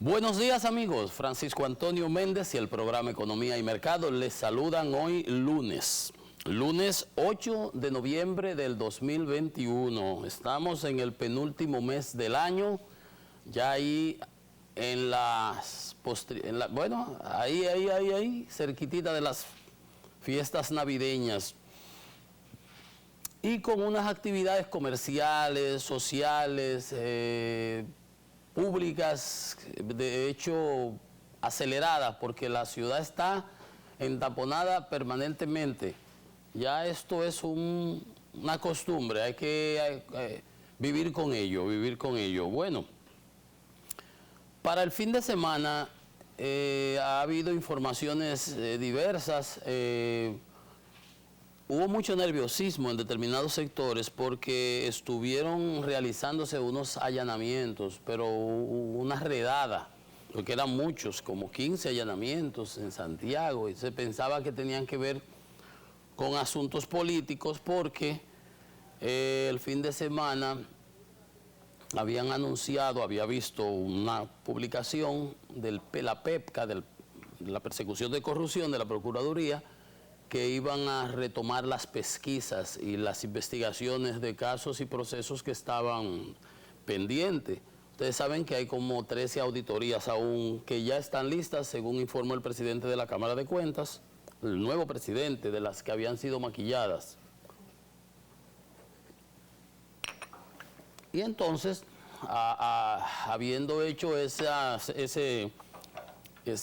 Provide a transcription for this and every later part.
Buenos días amigos, Francisco Antonio Méndez y el programa Economía y Mercado les saludan hoy lunes 8 de noviembre del 2021. Estamos en el penúltimo mes del año, ya ahí en ahí, cerquitita de las fiestas navideñas. Y con unas actividades comerciales, sociales, públicas, de hecho aceleradas, porque la ciudad está entaponada permanentemente. Ya esto es una costumbre, hay que vivir con ello. Bueno, para el fin de semana ha habido informaciones diversas. Hubo mucho nerviosismo en determinados sectores porque estuvieron realizándose unos allanamientos, pero una redada, porque eran muchos, como 15 allanamientos en Santiago, y se pensaba que tenían que ver con asuntos políticos porque el fin de semana habían anunciado, había visto una publicación de la PEPCA, de la persecución de corrupción de la Procuraduría, que iban a retomar las pesquisas y las investigaciones de casos y procesos que estaban pendientes. Ustedes saben que hay como 13 auditorías aún que ya están listas, según informó el presidente de la Cámara de Cuentas, el nuevo presidente, de las que habían sido maquilladas. Y entonces, habiendo hecho ese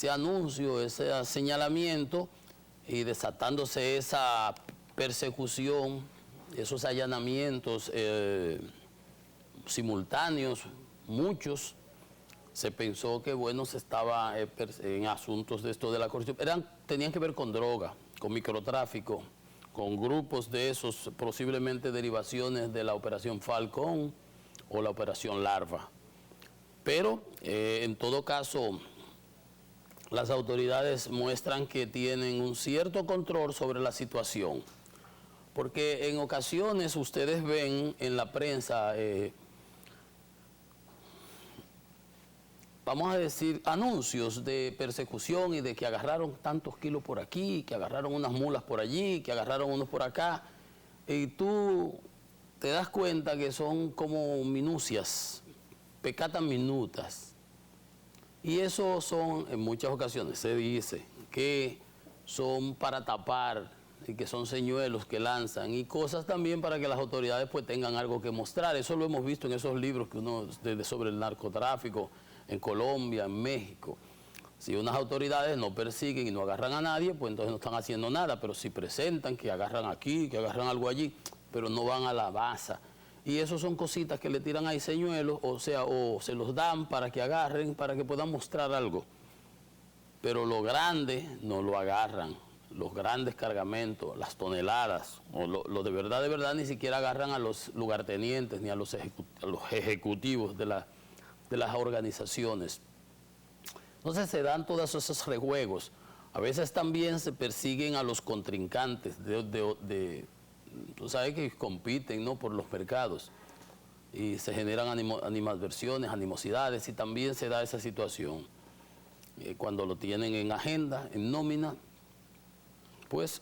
anuncio, ese señalamiento, y desatándose esa persecución, esos allanamientos simultáneos, muchos, se pensó que bueno, se estaba en asuntos de esto de la corrupción, tenían que ver con droga, con microtráfico, con grupos de esos, posiblemente derivaciones de la Operación Falcón o la Operación Larva. Pero en todo caso, las autoridades muestran que tienen un cierto control sobre la situación, porque en ocasiones ustedes ven en la prensa, vamos a decir, anuncios de persecución y de que agarraron tantos kilos por aquí, que agarraron unas mulas por allí, que agarraron unos por acá, y tú te das cuenta que son como minucias, pecatas minutas. Y eso son, en muchas ocasiones se dice que son para tapar y que son señuelos que lanzan y cosas también para que las autoridades pues tengan algo que mostrar. Eso lo hemos visto en esos libros que sobre el narcotráfico en Colombia, en México. Si unas autoridades no persiguen y no agarran a nadie, pues entonces no están haciendo nada, pero si presentan que agarran aquí, que agarran algo allí, pero no van a la base. Y eso son cositas que le tiran ahí señuelos, o sea, o se los dan para que agarren, para que puedan mostrar algo. Pero lo grande no lo agarran, los grandes cargamentos, las toneladas, o lo de verdad, ni siquiera agarran a los lugartenientes ni a los ejecutivos de las organizaciones. Entonces se dan todos esos rejuegos. A veces también se persiguen a los contrincantes tú sabes que compiten, ¿no?, por los mercados y se generan animadversiones, animosidades, y también se da esa situación. Cuando lo tienen en agenda, en nómina, pues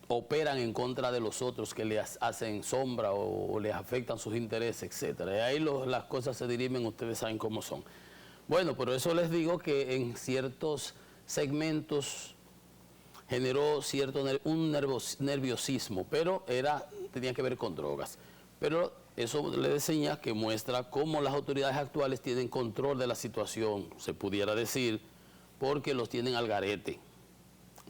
operan en contra de los otros que les hacen sombra o les afectan sus intereses, etc. Y ahí las cosas se dirimen, ustedes saben cómo son. Bueno, pero eso les digo que en ciertos segmentos generó un nerviosismo, pero tenía que ver con drogas. Pero eso le enseña que muestra cómo las autoridades actuales tienen control de la situación, se pudiera decir, porque los tienen al garete.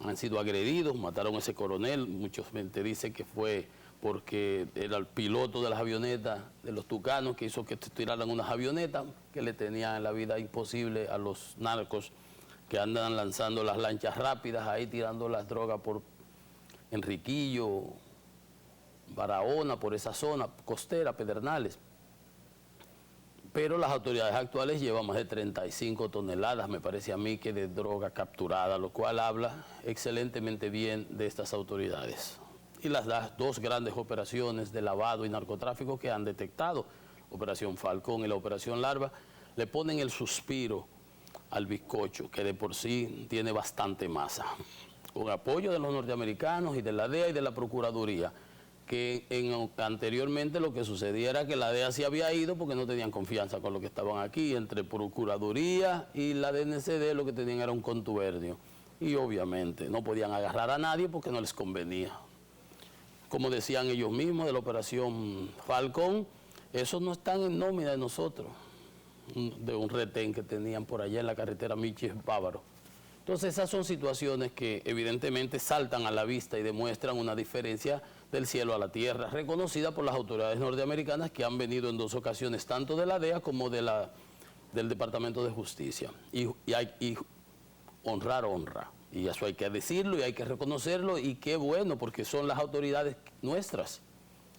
Han sido agredidos, mataron a ese coronel, muchos gente dicen que fue porque era el piloto de las avionetas de los tucanos que hizo que tiraran unas avionetas que le tenían la vida imposible a los narcos que andan lanzando las lanchas rápidas, ahí tirando las drogas por Enriquillo, Barahona, por esa zona costera, Pedernales. Pero las autoridades actuales llevan más de 35 toneladas, me parece a mí, que de droga capturada, lo cual habla excelentemente bien de estas autoridades. Y las dos grandes operaciones de lavado y narcotráfico que han detectado, Operación Falcón y la Operación Larva, le ponen el suspiro al bizcocho, que de por sí tiene bastante masa, con apoyo de los norteamericanos y de la DEA y de la Procuraduría, que anteriormente lo que sucedía era que la DEA se había ido porque no tenían confianza con los que estaban aquí, entre Procuraduría y la DNCD lo que tenían era un contubernio, y obviamente no podían agarrar a nadie porque no les convenía. Como decían ellos mismos de la operación Falcón, esos no están en nómina de nosotros, de un retén que tenían por allá en la carretera Michis Bávaro. Entonces esas son situaciones que evidentemente saltan a la vista y demuestran una diferencia del cielo a la tierra, reconocida por las autoridades norteamericanas que han venido en 2 ocasiones, tanto de la DEA como del Departamento de Justicia. Y honra, y eso hay que decirlo y hay que reconocerlo, y qué bueno, porque son las autoridades nuestras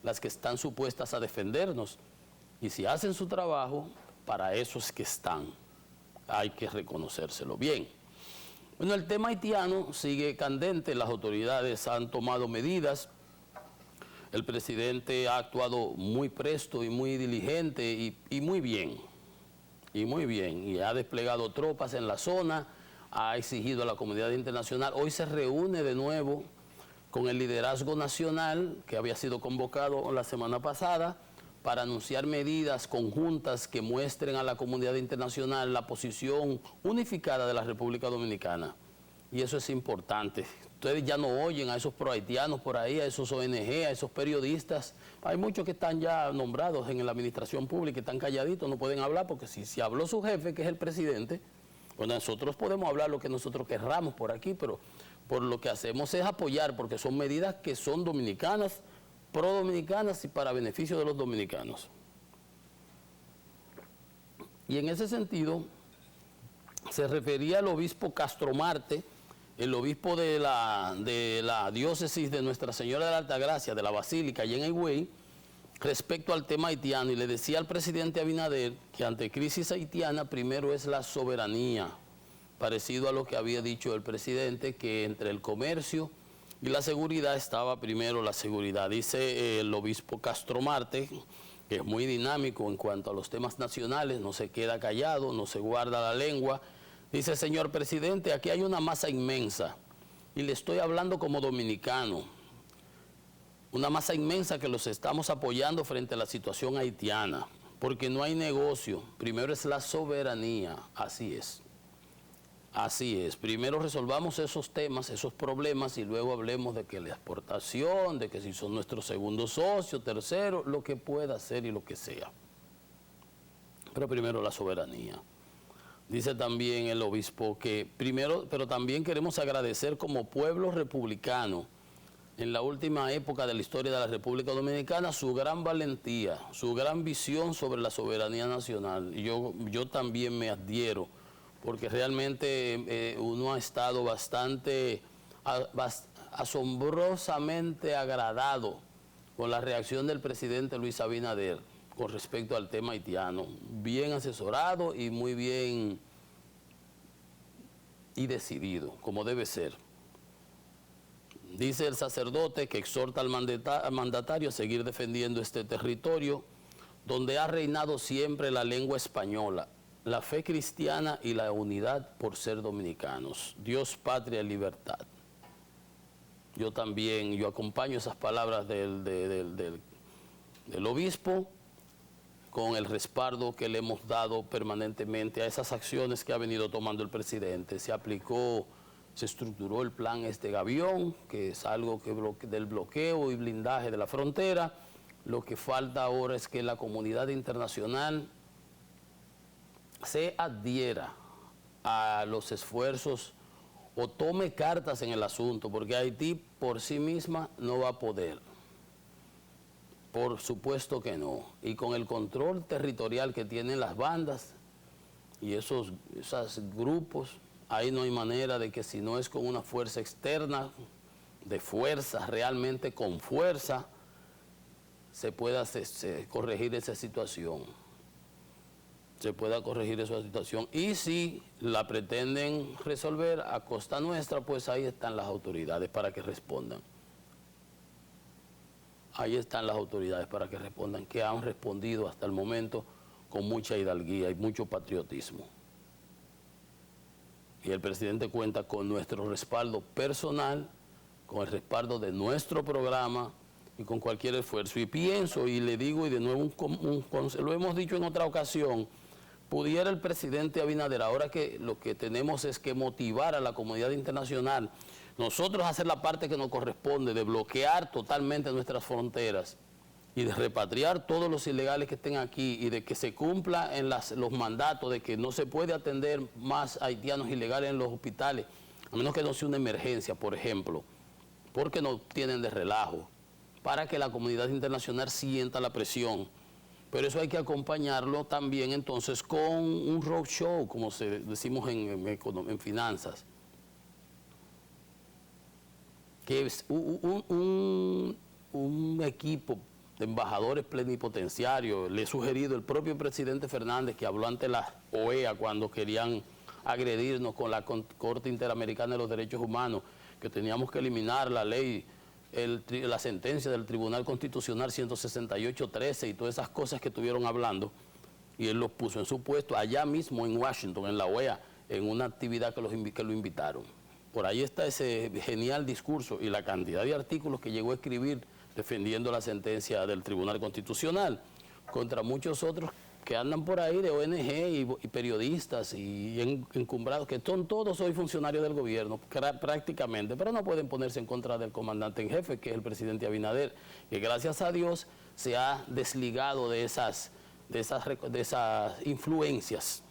las que están supuestas a defendernos, y si hacen su trabajo, para eso es que están, hay que reconocérselo bien. Bueno, el tema haitiano sigue candente, las autoridades han tomado medidas, el presidente ha actuado muy presto y muy diligente y muy bien, y ha desplegado tropas en la zona, ha exigido a la comunidad internacional. Hoy se reúne de nuevo con el liderazgo nacional que había sido convocado la semana pasada para anunciar medidas conjuntas que muestren a la comunidad internacional la posición unificada de la República Dominicana. Y eso es importante. Ustedes ya no oyen a esos pro-haitianos por ahí, a esos ONG, a esos periodistas. Hay muchos que están ya nombrados en la administración pública, están calladitos, no pueden hablar, porque si habló su jefe, que es el presidente, pues nosotros podemos hablar lo que nosotros querramos por aquí, pero por lo que hacemos es apoyar, porque son medidas que son dominicanas, pro-dominicanas y para beneficio de los dominicanos. Y en ese sentido, se refería al obispo Castro Marte, el obispo de la diócesis de Nuestra Señora de la Altagracia, de la Basílica, allá en Higüey, respecto al tema haitiano, y le decía al presidente Abinader que ante crisis haitiana primero es la soberanía, parecido a lo que había dicho el presidente, que entre el comercio y la seguridad estaba primero la seguridad. Dice el obispo Castro Marte, que es muy dinámico en cuanto a los temas nacionales, no se queda callado, no se guarda la lengua. Dice: señor presidente, aquí hay una masa inmensa, y le estoy hablando como dominicano, una masa inmensa que los estamos apoyando frente a la situación haitiana, porque no hay negocio, primero es la soberanía, así es. Así es, primero resolvamos esos temas, esos problemas, y luego hablemos de que la exportación, de que si son nuestro segundo socio, tercero, lo que pueda ser y lo que sea. Pero primero la soberanía. Dice también el obispo que primero, pero también queremos agradecer como pueblo republicano, en la última época de la historia de la República Dominicana, su gran valentía, su gran visión sobre la soberanía nacional. Y yo también me adhiero, porque realmente uno ha estado bastante asombrosamente agradado con la reacción del presidente Luis Abinader con respecto al tema haitiano, bien asesorado y muy bien y decidido, como debe ser. Dice el sacerdote que exhorta al mandatario a seguir defendiendo este territorio donde ha reinado siempre la lengua española, la fe cristiana y la unidad por ser dominicanos. Dios, patria y libertad. Yo también, yo acompaño esas palabras del obispo con el respaldo que le hemos dado permanentemente a esas acciones que ha venido tomando el presidente. Se aplicó, se estructuró el plan Gavión, que es algo del bloqueo y blindaje de la frontera. Lo que falta ahora es que la comunidad internacional se adhiera a los esfuerzos o tome cartas en el asunto, porque Haití por sí misma no va a poder. Por supuesto que no. Y con el control territorial que tienen las bandas y esos grupos, ahí no hay manera de que, si no es con una fuerza externa, de fuerza, realmente con fuerza, se pueda corregir esa situación. Se pueda corregir esa situación. Y si la pretenden resolver a costa nuestra, pues ahí están las autoridades para que respondan. Ahí están las autoridades para que respondan, que han respondido hasta el momento con mucha hidalguía y mucho patriotismo. y el presidente cuenta con nuestro respaldo personal, con el respaldo de nuestro programa y con cualquier esfuerzo. Y pienso, y le digo, y de nuevo lo hemos dicho en otra ocasión, pudiera el presidente Abinader, ahora que lo que tenemos es que motivar a la comunidad internacional, nosotros hacer la parte que nos corresponde de bloquear totalmente nuestras fronteras y de repatriar todos los ilegales que estén aquí y de que se cumpla en los mandatos de que no se puede atender más haitianos ilegales en los hospitales, a menos que no sea una emergencia, por ejemplo, porque no tienen de relajo, para que la comunidad internacional sienta la presión. Pero eso hay que acompañarlo también entonces con un roadshow, como decimos en finanzas, que es un equipo de embajadores plenipotenciarios. Le he sugerido el propio presidente Fernández, que habló ante la OEA cuando querían agredirnos con la Corte Interamericana de los Derechos Humanos, que teníamos que eliminar la ley, la sentencia del Tribunal Constitucional 168-13 y todas esas cosas que estuvieron hablando, y él los puso en su puesto allá mismo en Washington, en la OEA, en una actividad que lo invitaron. Por ahí está ese genial discurso y la cantidad de artículos que llegó a escribir defendiendo la sentencia del Tribunal Constitucional, contra muchos otros que andan por ahí de ONG y periodistas y encumbrados, que son todos hoy funcionarios del gobierno, prácticamente, pero no pueden ponerse en contra del comandante en jefe, que es el presidente Abinader, que gracias a Dios se ha desligado de esas influencias.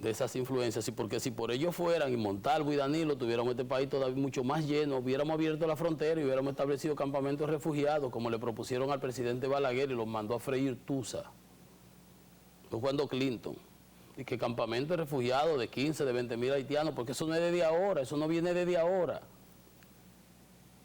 Y porque si por ellos fueran, y Montalvo y Danilo tuviéramos este país todavía mucho más lleno, hubiéramos abierto la frontera y hubiéramos establecido campamentos de refugiados, como le propusieron al presidente Balaguer y los mandó a freír tusa. Fue cuando Clinton, y que campamento de refugiados de 15, de 20 mil haitianos, porque eso no es desde ahora, eso no viene desde ahora.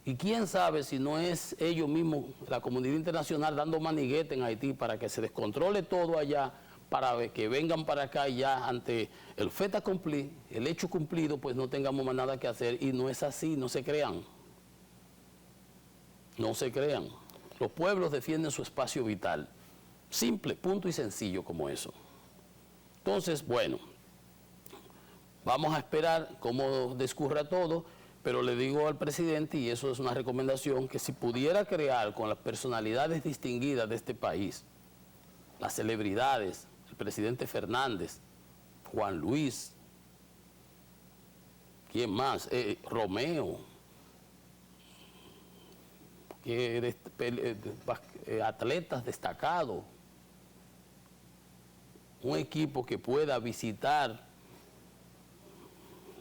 Y quién sabe si no es ellos mismos, la comunidad internacional, dando maniguete en Haití para que se descontrole todo allá, para que vengan para acá y ya ante el fait accompli, el hecho cumplido, pues no tengamos más nada que hacer. Y no es así, no se crean. No se crean. Los pueblos defienden su espacio vital. Simple, punto y sencillo como eso. Entonces, bueno, vamos a esperar cómo discurra todo, pero le digo al presidente, y eso es una recomendación, que si pudiera crear con las personalidades distinguidas de este país, las celebridades, el presidente Fernández, Juan Luis, ¿quién más? Romeo, atletas destacados, un equipo que pueda visitar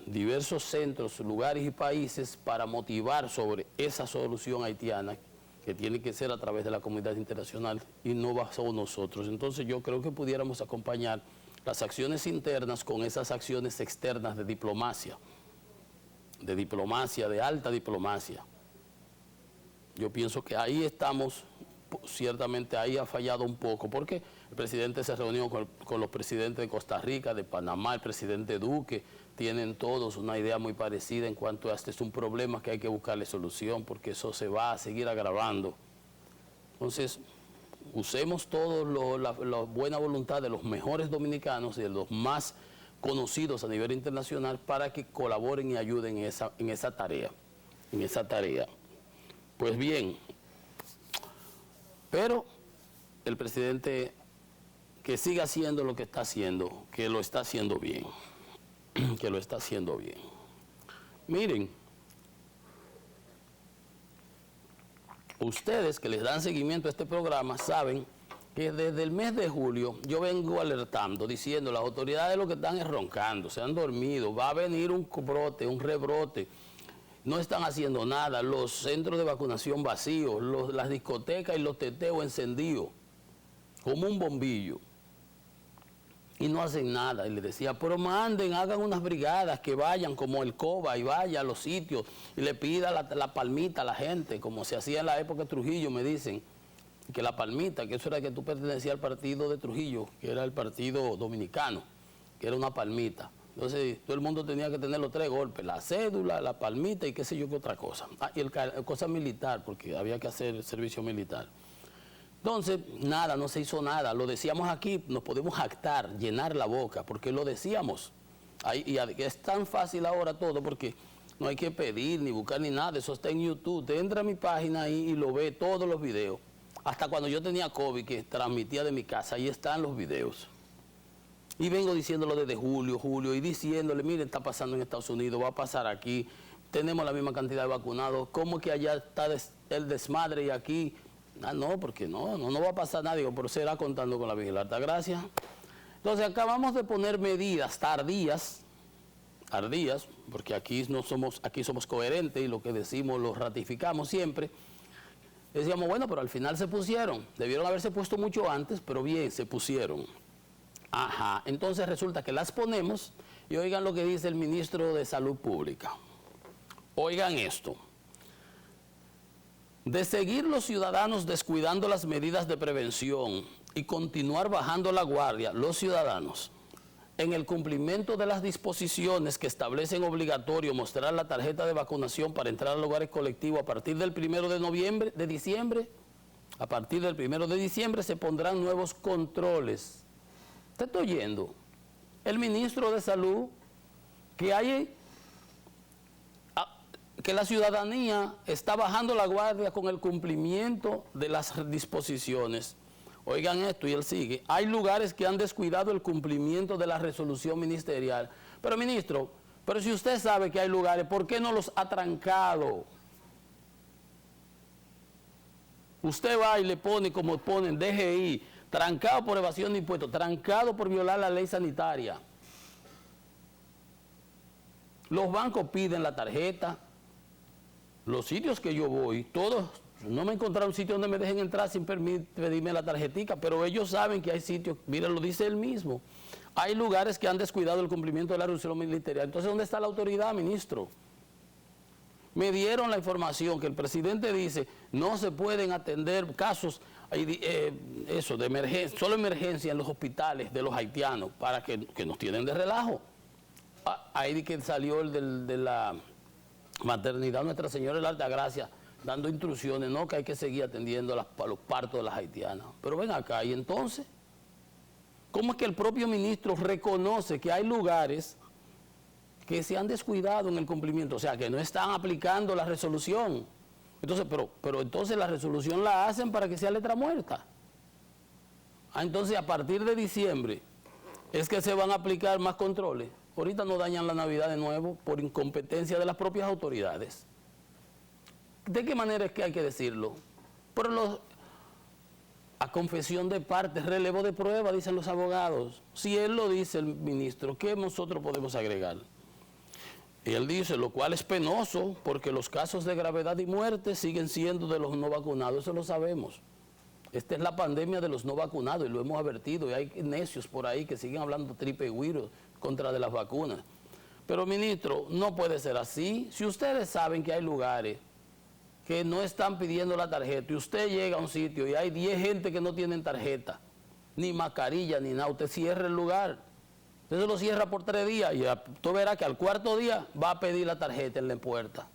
diversos centros, lugares y países para motivar sobre esa solución haitiana, que tiene que ser a través de la comunidad internacional y no bajo nosotros. Entonces yo creo que pudiéramos acompañar las acciones internas con esas acciones externas de diplomacia, de alta diplomacia. Yo pienso que ahí estamos, ciertamente ahí ha fallado un poco, porque el presidente se reunió con los presidentes de Costa Rica, de Panamá, el presidente Duque, tienen todos una idea muy parecida en cuanto a este es un problema que hay que buscarle solución, porque eso se va a seguir agravando. Entonces, usemos todos la buena voluntad de los mejores dominicanos y de los más conocidos a nivel internacional para que colaboren y ayuden en esa tarea. Pues bien, pero el presidente que siga haciendo lo que está haciendo, que lo está haciendo bien, que lo está haciendo bien. Miren, ustedes que les dan seguimiento a este programa saben que desde el mes de julio yo vengo alertando, diciendo las autoridades lo que están es roncando, se han dormido, va a venir un brote, un rebrote. No están haciendo nada, los centros de vacunación vacíos, las discotecas y los teteos encendidos, como un bombillo. Y no hacen nada. Y les decía, pero manden, hagan unas brigadas que vayan como el COBA y vaya a los sitios y le pida la palmita a la gente, como se hacía en la época de Trujillo, me dicen, que la palmita, que eso era que tú pertenecías al partido de Trujillo, que era el partido dominicano, que era una palmita. Entonces, todo el mundo tenía que tener los 3 golpes, la cédula, la palmita y qué sé yo qué otra cosa. Ah, y cosa militar, porque había que hacer servicio militar. Entonces, nada, no se hizo nada. Lo decíamos aquí, nos podemos jactar, llenar la boca, porque lo decíamos. Es tan fácil ahora todo porque no hay que pedir ni buscar ni nada, eso está en YouTube. Te entra a mi página ahí y lo ve todos los videos. Hasta cuando yo tenía COVID, que transmitía de mi casa, ahí están los videos. Y vengo diciéndolo desde julio, y diciéndole, mire, está pasando en Estados Unidos, va a pasar aquí, tenemos la misma cantidad de vacunados, ¿cómo que allá está el desmadre y aquí? Ah, no, porque no va a pasar nada, digo, pero será contando con la vigilante. Gracias. Entonces acabamos de poner medidas tardías, porque aquí somos coherentes y lo que decimos lo ratificamos siempre. Decíamos, bueno, pero al final se pusieron, debieron haberse puesto mucho antes, pero bien, se pusieron. Ajá, entonces resulta que las ponemos y oigan lo que dice el ministro de Salud Pública. Oigan esto. De seguir los ciudadanos descuidando las medidas de prevención y continuar bajando la guardia, los ciudadanos, en el cumplimiento de las disposiciones que establecen obligatorio mostrar la tarjeta de vacunación para entrar a lugares colectivos a partir del 1 de diciembre, a partir del 1 de diciembre se pondrán nuevos controles. ¿Te estoy oyendo? El ministro de Salud, que la ciudadanía está bajando la guardia con el cumplimiento de las disposiciones. Oigan esto, y él sigue. Hay lugares que han descuidado el cumplimiento de la resolución ministerial. Pero, ministro, pero si usted sabe que hay lugares, ¿por qué no los ha trancado? Usted va y le pone, como ponen, DGI, trancado por evasión de impuestos, trancado por violar la ley sanitaria. Los bancos piden la tarjeta. Los sitios que yo voy, todos, no me he encontrado un sitio donde me dejen entrar sin pedirme la tarjetica, pero ellos saben que hay sitios, mira, lo dice él mismo. Hay lugares que han descuidado el cumplimiento de la resolución ministerial. Entonces, ¿dónde está la autoridad, ministro? Me dieron la información que el presidente dice, no se pueden atender casos de emergencia, solo emergencia en los hospitales de los haitianos, para que nos tienen de relajo. Ahí que salió el de la maternidad Nuestra Señora de la Altagracia, dando instrucciones, no, que hay que seguir atendiendo a los partos de las haitianas. Pero ven acá, y entonces, ¿cómo es que el propio ministro reconoce que hay lugares que se han descuidado en el cumplimiento? O sea, que no están aplicando la resolución. Entonces, pero entonces la resolución la hacen para que sea letra muerta. Entonces, a partir de diciembre, es que se van a aplicar más controles. Ahorita no dañan la Navidad de nuevo por incompetencia de las propias autoridades. ¿De qué manera es que hay que decirlo? A confesión de parte, relevo de prueba, dicen los abogados. Si él lo dice, el ministro, ¿qué nosotros podemos agregar? Y él dice, lo cual es penoso, porque los casos de gravedad y muerte siguen siendo de los no vacunados, eso lo sabemos. Esta es la pandemia de los no vacunados y lo hemos advertido, y hay necios por ahí que siguen hablando tripegüiros contra de las vacunas. Pero, ministro, no puede ser así. Si ustedes saben que hay lugares que no están pidiendo la tarjeta y usted llega a un sitio y hay 10 gente que no tienen tarjeta, ni mascarilla, ni nada, usted cierra el lugar. Usted lo cierra por 3 días y usted verá que al 4.º día va a pedir la tarjeta en la puerta.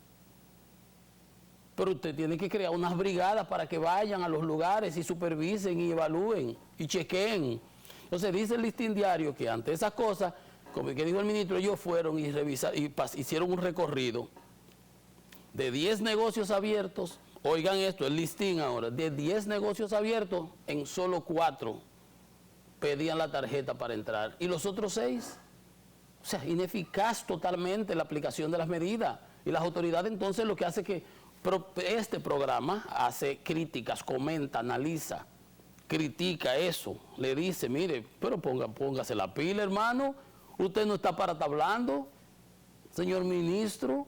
Pero usted tiene que crear unas brigadas para que vayan a los lugares y supervisen y evalúen y chequeen. Entonces dice el Listín Diario que ante esas cosas, como que dijo el ministro, ellos fueron y hicieron un recorrido de 10 negocios abiertos. Oigan esto, el Listín ahora, de 10 negocios abiertos, en solo 4 pedían la tarjeta para entrar. ¿Y los otros 6? O sea, ineficaz totalmente la aplicación de las medidas. Y las autoridades entonces lo que hace es que este programa hace críticas, comenta, analiza, critica eso, le dice, mire, pero póngase la pila, hermano, usted no está para estar hablando, señor ministro.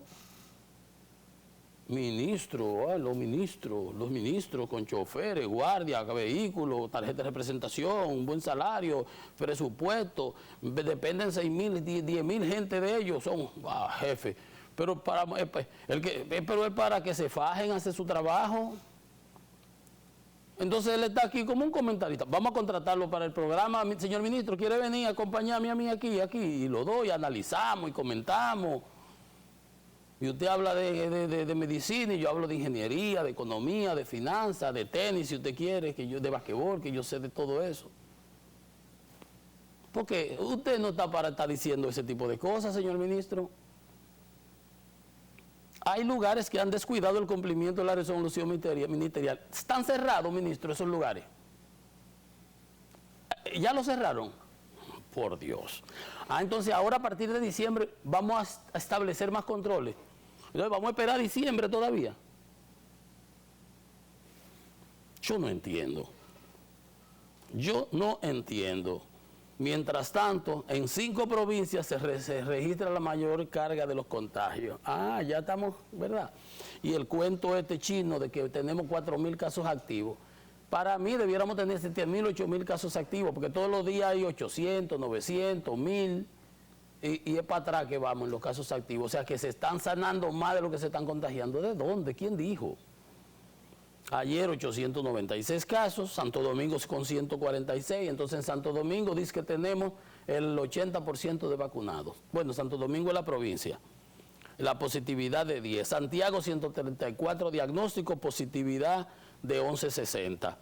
Los ministros con choferes, guardia, vehículos, tarjeta de representación, un buen salario, presupuesto, dependen 6.000, 10.000 gente de ellos, son jefes. Pero es para que se fajen, hacer su trabajo. Entonces él está aquí como un comentarista. Vamos a contratarlo para el programa. Señor ministro, ¿quiere venir a acompañarme a mí aquí? Y lo doy, analizamos y comentamos. Y usted habla de medicina y yo hablo de ingeniería, de economía, de finanzas, de tenis, si usted quiere, de basquetbol, que yo sé de todo eso. Porque usted no está para estar diciendo ese tipo de cosas, señor ministro. Hay lugares que han descuidado el cumplimiento de la resolución ministerial. Están cerrados, ministro, esos lugares. ¿Ya lo cerraron? Por Dios. Entonces ahora a partir de diciembre vamos a establecer más controles. Entonces vamos a esperar a diciembre todavía. Yo no entiendo. Yo no entiendo. Mientras tanto, en 5 provincias se registra la mayor carga de los contagios. Ya estamos, ¿verdad? Y el cuento este chino de que tenemos 4.000 casos activos. Para mí debiéramos tener 7.000, 8.000 casos activos, porque todos los días hay 800, 900, 1.000, y es para atrás que vamos en los casos activos. O sea, que se están sanando más de lo que se están contagiando. ¿De dónde? ¿Quién dijo? Ayer 896 casos, Santo Domingo con 146, entonces en Santo Domingo dice que tenemos el 80% de vacunados. Bueno, Santo Domingo es la provincia. La positividad de 10. Santiago 134 diagnósticos, positividad de 1160.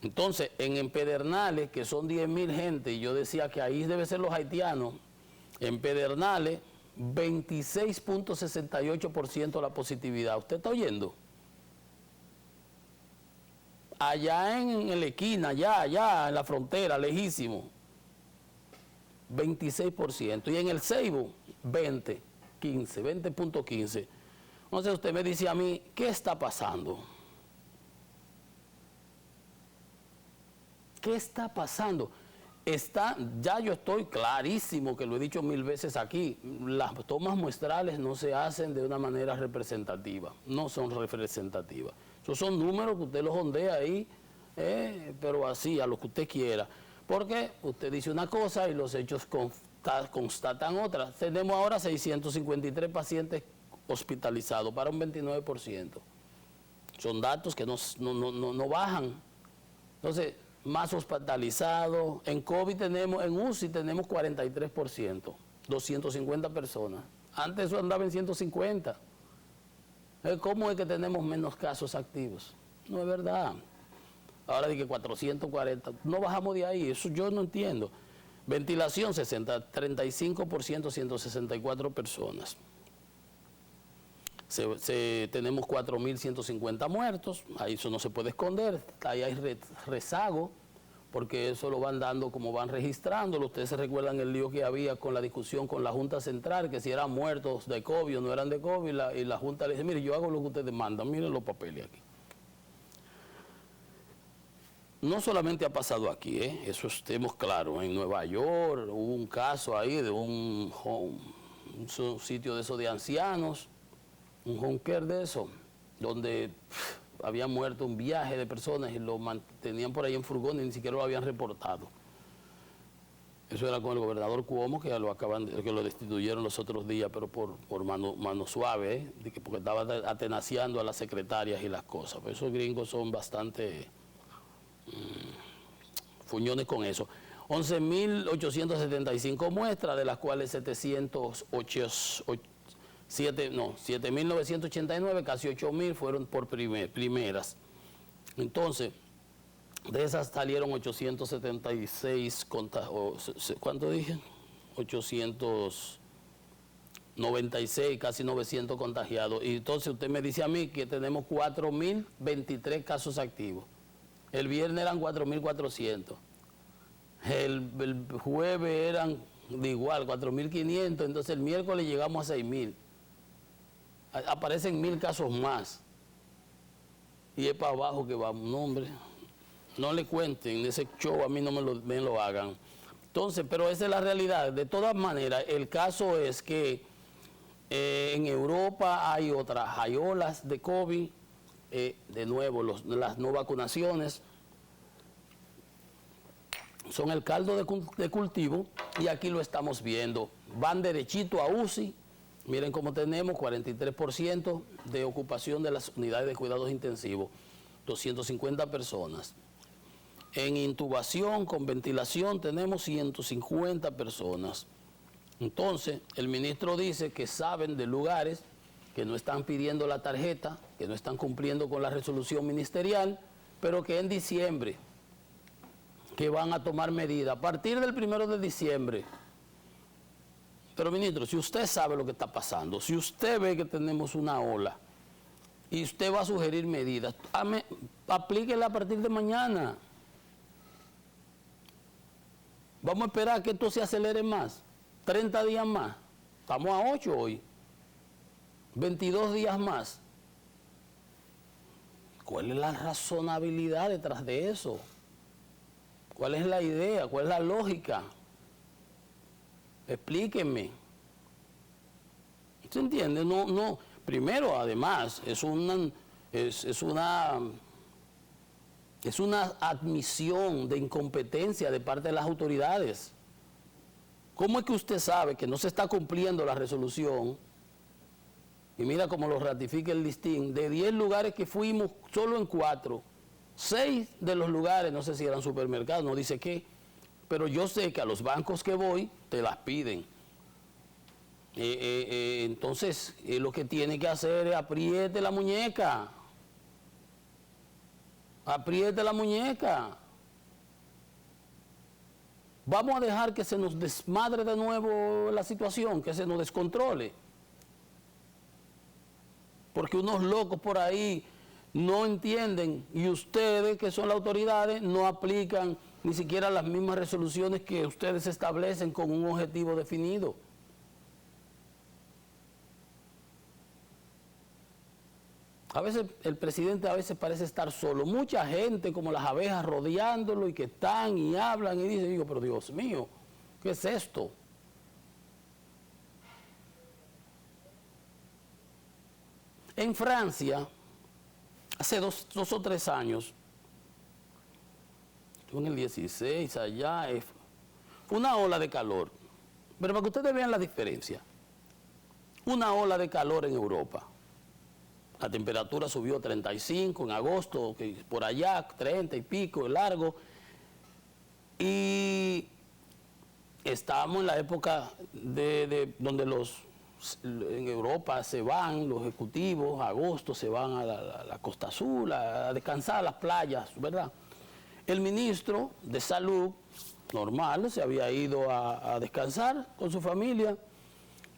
Entonces, en Pedernales, que son 10.000 gente, y yo decía que ahí debe ser los haitianos, en Pedernales 26.68% la positividad. ¿Usted está oyendo? Allá en la esquina, allá en la frontera, lejísimo, 26%. Y en el Ceibo, 20.15. Entonces usted me dice a mí, ¿qué está pasando? ¿Qué está pasando? Ya yo estoy clarísimo, que lo he dicho 1000 veces aquí, las tomas muestrales no se hacen de una manera representativa, no son representativas. Esos son números que usted los ondea ahí, pero así, a lo que usted quiera. Porque usted dice una cosa y los hechos constatan otra. Tenemos ahora 653 pacientes hospitalizados, para un 29%. Son datos que no bajan. Entonces, más hospitalizados. En COVID tenemos, en UCI tenemos 43%, 250 personas. Antes eso andaba en 150. ¿Cómo es que tenemos menos casos activos? No es verdad. Ahora dije 440, no bajamos de ahí, eso yo no entiendo. Ventilación 35%, 164 personas. Tenemos 4.150 muertos, ahí eso no se puede esconder, ahí hay rezago, porque eso lo van dando como van registrándolo. Ustedes se recuerdan el lío que había con la discusión con la Junta Central, que si eran muertos de COVID o no eran de COVID, y la Junta le dice, mire, yo hago lo que ustedes mandan, miren los papeles aquí. No solamente ha pasado aquí, eso estemos claros, en Nueva York hubo un caso ahí de un sitio de esos de ancianos, un home care de eso, donde había muerto un viaje de personas y lo mantenían por ahí en furgón y ni siquiera lo habían reportado. Eso era con el gobernador Cuomo, que lo destituyeron los otros días, pero por mano suave, porque estaba atenaciando a las secretarias y las cosas. Pero esos gringos son bastante fuñones con eso. 11.875 muestras, de las cuales 7.989, casi 8.000 fueron por primeras. Entonces, de esas salieron 876 ¿cuánto dije? 896, casi 900 contagiados. Y entonces usted me dice a mí que tenemos 4.023 casos activos. El viernes eran 4.400. El jueves eran de igual, 4.500. Entonces el miércoles llegamos a 6.000. Aparecen 1.000 casos más. Y es para abajo que vamos. No, hombre, no le cuenten, ese show a mí no me lo hagan. Entonces, pero esa es la realidad. De todas maneras, el caso es que en Europa hay olas de COVID. De nuevo, las no vacunaciones son el caldo de cultivo, y aquí lo estamos viendo. Van derechito a UCI. Miren cómo tenemos 43% de ocupación de las unidades de cuidados intensivos, 250 personas. En intubación con ventilación tenemos 150 personas. Entonces, el ministro dice que saben de lugares que no están pidiendo la tarjeta, que no están cumpliendo con la resolución ministerial, pero que en diciembre que van a tomar medidas a partir del 1 de diciembre. Pero, ministro, si usted sabe lo que está pasando, si usted ve que tenemos una ola y usted va a sugerir medidas, aplíquela a partir de mañana. Vamos a esperar que esto se acelere más, 30 días más. Estamos a 8 hoy, 22 días más. ¿Cuál es la razonabilidad detrás de eso? ¿Cuál es la idea? ¿Cuál es la lógica? Explíquenme. ¿Se entiende? No. Primero, además, es una admisión de incompetencia de parte de las autoridades. ¿Cómo es que usted sabe que no se está cumpliendo la resolución? Y mira cómo lo ratifica el listín. De 10 lugares que fuimos, solo en 4. 6 de los lugares, no sé si eran supermercados, no dice qué, pero yo sé que a los bancos que voy te las piden. Entonces, lo que tiene que hacer es apriete la muñeca. Apriete la muñeca. Vamos a dejar que se nos desmadre de nuevo la situación, que se nos descontrole. Porque unos locos por ahí no entienden y ustedes, que son las autoridades, no aplican ni siquiera las mismas resoluciones que ustedes establecen con un objetivo definido. A veces el presidente parece estar solo. Mucha gente como las abejas rodeándolo y que están y hablan y dicen, digo, pero Dios mío, ¿qué es esto? En Francia, hace dos o 3 años, estuve en el 16 allá, fue una ola de calor. Pero para que ustedes vean la diferencia, una ola de calor en Europa. La temperatura subió a 35 en agosto, por allá 30 y pico, largo. Y estábamos en la época donde en Europa se van los ejecutivos, agosto se van a la Costa Azul, a descansar a las playas, ¿verdad? El ministro de Salud, normal, se había ido a descansar con su familia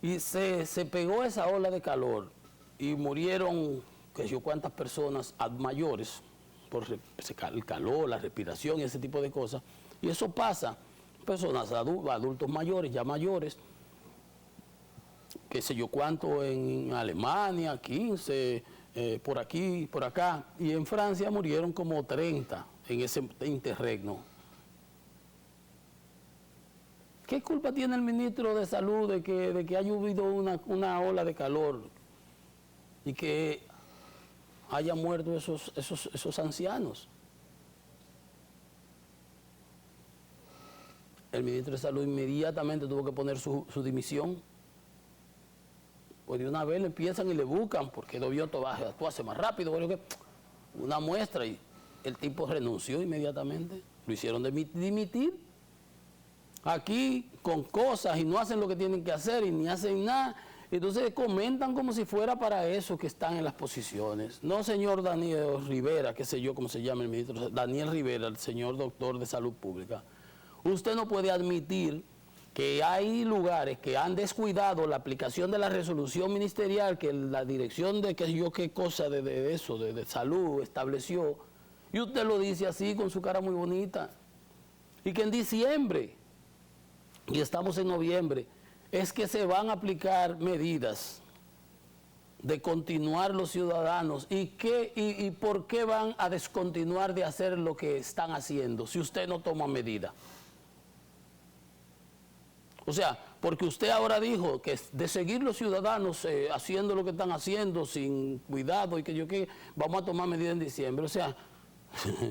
y se pegó esa ola de calor. Y murieron, qué sé yo, cuántas personas mayores por el calor, la respiración y ese tipo de cosas. Y eso pasa, personas adultos mayores, ya mayores, qué sé yo cuánto en Alemania, 15, por aquí, por acá. Y en Francia murieron como 30 en ese interregno. ¿Qué culpa tiene el ministro de Salud de que haya habido una ola de calor y que hayan muerto esos ancianos? El ministro de Salud inmediatamente tuvo que poner su dimisión. Pues de una vez le empiezan y le buscan, porque debió actuarse más rápido, una muestra, y el tipo renunció inmediatamente. Lo hicieron dimitir. Aquí con cosas y no hacen lo que tienen que hacer y ni hacen nada. Entonces comentan como si fuera para eso que están en las posiciones. No, señor Daniel Rivera, qué sé yo cómo se llama el ministro, Daniel Rivera, el señor doctor de salud pública. Usted no puede admitir que hay lugares que han descuidado la aplicación de la resolución ministerial que la dirección de qué cosa de eso, de salud estableció, y usted lo dice así con su cara muy bonita. Y que en diciembre, y estamos en noviembre, es que se van a aplicar medidas de continuar los ciudadanos. ¿Y por qué van a descontinuar de hacer lo que están haciendo si usted no toma medidas? O sea, porque usted ahora dijo que de seguir los ciudadanos haciendo lo que están haciendo sin cuidado y vamos a tomar medidas en diciembre. O sea,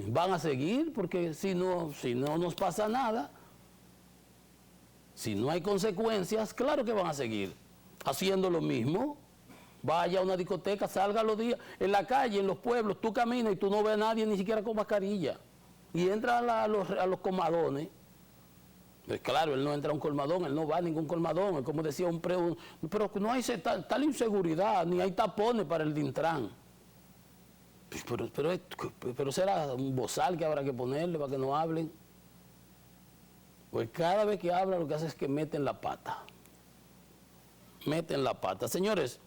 van a seguir porque si no nos pasa nada, si no hay consecuencias, claro que van a seguir haciendo lo mismo. Vaya a una discoteca, salga los días, en la calle, en los pueblos, tú caminas y tú no ves a nadie ni siquiera con mascarilla. Y entra a los colmadones. Pues claro, él no entra a un colmadón, él no va a ningún colmadón. Es como decía pero no hay tal inseguridad, ni hay tapones para el Dintran. Pero será un bozal que habrá que ponerle para que no hablen. Pues cada vez que habla lo que hace es que meten la pata. Meten la pata. Señores,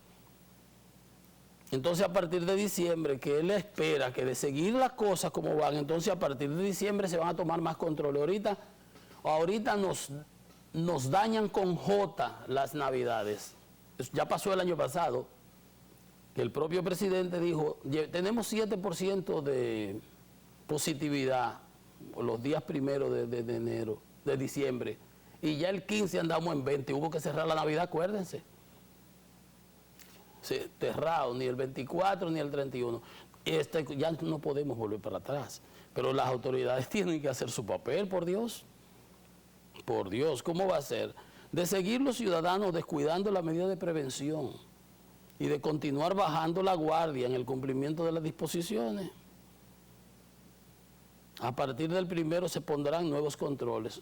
entonces a partir de diciembre, que él espera que de seguir las cosas como van, entonces a partir de diciembre se van a tomar más control. Ahorita nos dañan con J las Navidades. Ya pasó el año pasado, que el propio presidente dijo, tenemos 7% de positividad los días primeros de diciembre, y ya el 15 andamos en 20, hubo que cerrar la Navidad, acuérdense. Cerrado, ni el 24 ni el 31. Ya no podemos volver para atrás, pero las autoridades tienen que hacer su papel, por Dios. Por Dios, ¿cómo va a ser? De seguir los ciudadanos descuidando la medida de prevención y de continuar bajando la guardia en el cumplimiento de las disposiciones. A partir del 1 se pondrán nuevos controles.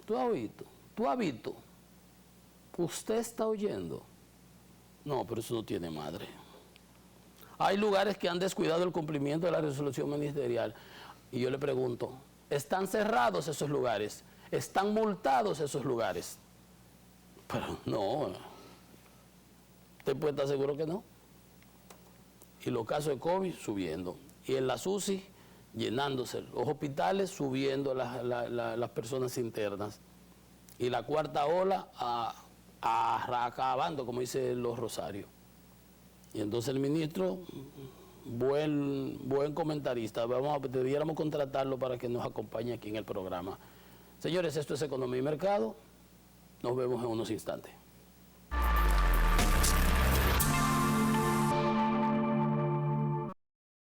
¿Tú has oído? ¿Tú has visto? ¿Usted está oyendo? No, pero eso no tiene madre. Hay lugares que han descuidado el cumplimiento de la resolución ministerial. Y yo le pregunto, ¿están cerrados esos lugares? ¿Están multados esos lugares? Pero no. ¿Usted puede estar seguro que no? Y los casos de COVID subiendo. Y en las UCI llenándose. Los hospitales subiendo las personas internas. Y la cuarta ola acabando, como dicen los Rosarios. Y entonces el ministro, buen comentarista, debiéramos contratarlo para que nos acompañe aquí en el programa. Señores, esto es Economía y Mercado. Nos vemos en unos instantes.